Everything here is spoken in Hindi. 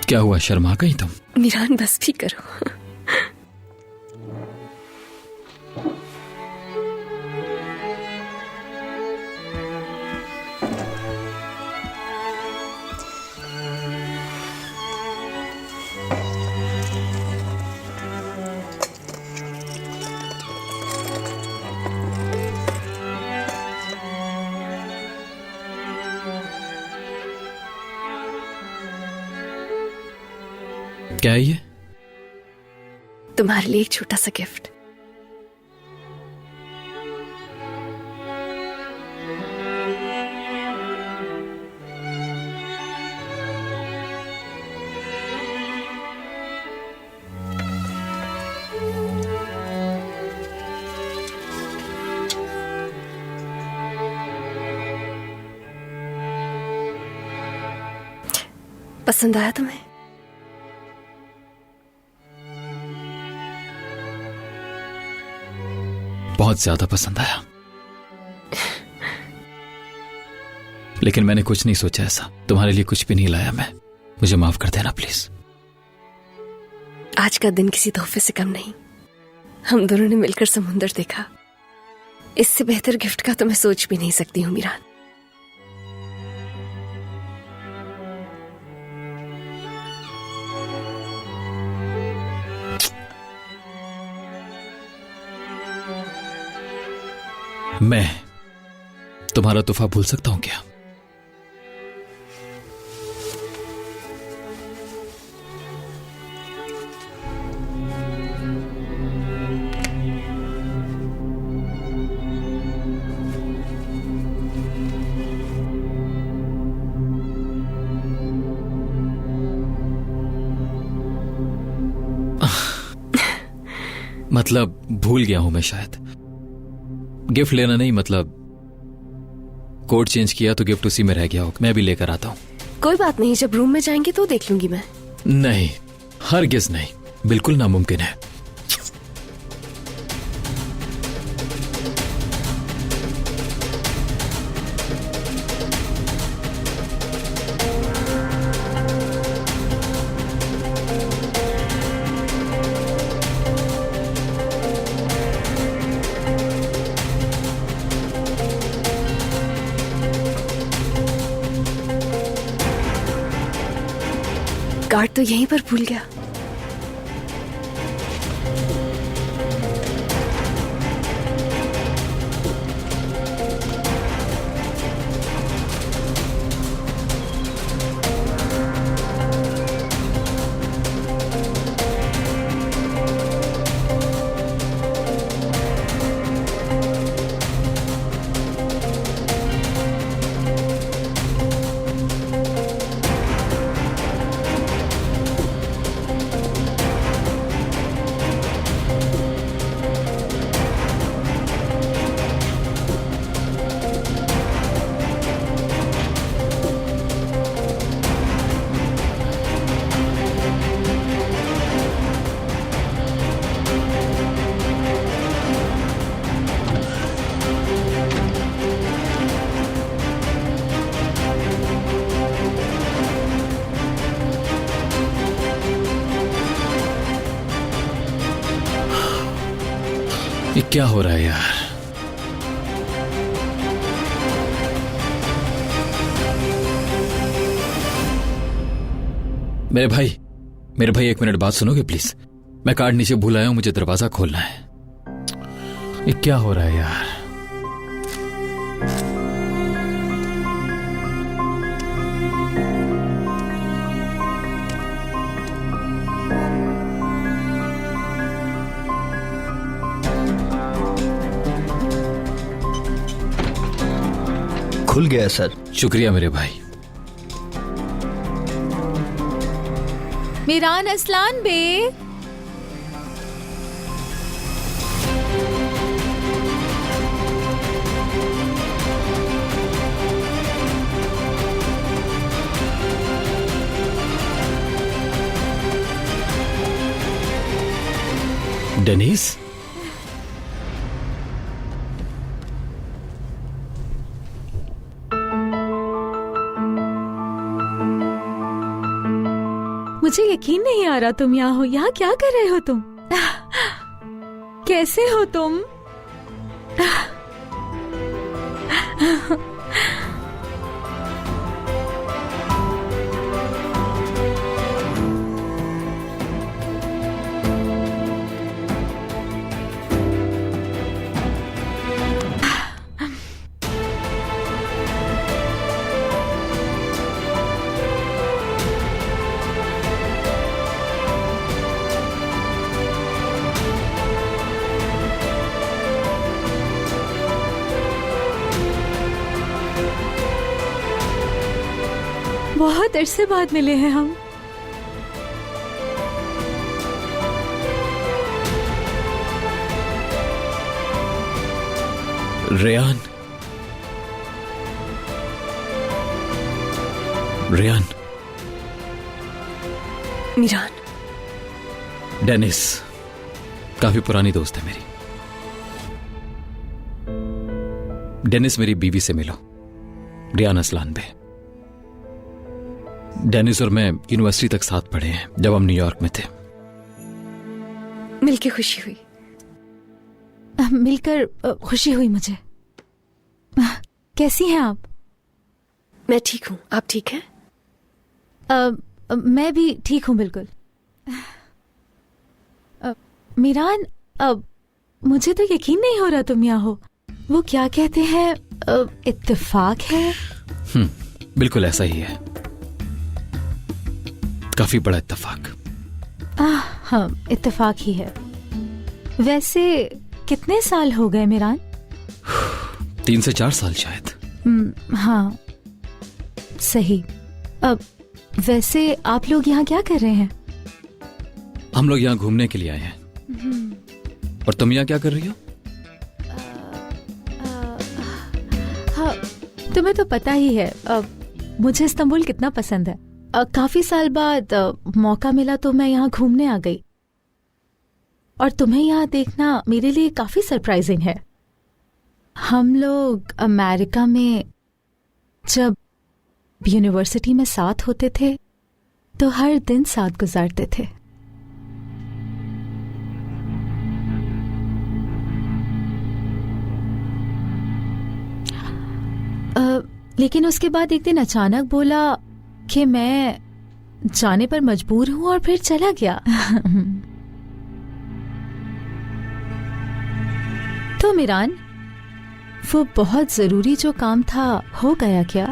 क्या हुआ, शर्मा गई तुम? मीरान बस भी करो। क्या है ये? तुम्हारे लिए एक छोटा सा गिफ्ट। पसंद आया तुम्हें? बहुत ज्यादा पसंद आया, लेकिन मैंने कुछ नहीं सोचा ऐसा। तुम्हारे लिए कुछ भी नहीं लाया मैं। मुझे माफ कर देना प्लीज। आज का दिन किसी तोहफे से कम नहीं। हम दोनों ने मिलकर समुंदर देखा। इससे बेहतर गिफ्ट का तो मैं सोच भी नहीं सकती हूँ मीरान। मैं तुम्हारा तोहफा भूल सकता हूं क्या? मतलब भूल गया हूं मैं शायद। गिफ्ट लेना नहीं, मतलब कोड चेंज किया तो गिफ्ट उसी में रह गया हो। मैं भी लेकर आता हूं। कोई बात नहीं, जब रूम में जाएंगे तो देख लूंगी मैं। नहीं, हरगिज़ नहीं, बिल्कुल नामुमकिन है। कार्ड तो यहीं पर भूल गया। ये क्या हो रहा है यार? मेरे भाई एक मिनट बात सुनोगे प्लीज? मैं कार्ड नीचे भूल आया हूं, मुझे दरवाजा खोलना है। ये क्या हो रहा है यार? खुल गया सर। शुक्रिया मेरे भाई। मीरान असलान बे। डेनिस, मुझे यकीन नहीं आ रहा तुम यहाँ हो। यहाँ क्या कर रहे हो तुम? कैसे हो तुम? बहुत अरसे बाद मिले हैं हम। रेयान, रेयान, मीरान, डेनिस काफी पुरानी दोस्त है मेरी। डेनिस मेरी बीवी से मिलो, रियान असलान बे। डेनिस और मैं यूनिवर्सिटी तक साथ पढ़े हैं जब हम न्यूयॉर्क में थे। मिलके खुशी हुई। मिलकर खुशी हुई मुझे। कैसी हैं आप? मैं ठीक हूँ, आप ठीक हैं? मैं भी ठीक हूँ बिल्कुल। मीरान, मुझे तो यकीन नहीं हो रहा तुम यहाँ हो। वो क्या कहते हैं, इत्तेफाक है? बिल्कुल ऐसा ही है, काफी बड़ा इत्तेफाक। हाँ, इत्तेफाक ही है। वैसे कितने साल हो गए मीरान? 3 से 4 साल शायद। हाँ सही। अब वैसे आप लोग यहाँ क्या कर रहे हैं? हम लोग यहाँ घूमने के लिए आए हैं। और तुम यहाँ क्या कर रही हो? हाँ, तुम्हें तो पता ही है मुझे इस्तांबुल कितना पसंद है। काफी साल बाद मौका मिला तो मैं यहाँ घूमने आ गई। और तुम्हें यहाँ देखना मेरे लिए काफी सरप्राइजिंग है। हम लोग अमेरिका में जब यूनिवर्सिटी में साथ होते थे तो हर दिन साथ गुजारते थे। लेकिन उसके बाद एक दिन अचानक बोला कि मैं जाने पर मजबूर हूं और फिर चला गया। तो मीरान, वो बहुत जरूरी जो काम था हो गया क्या?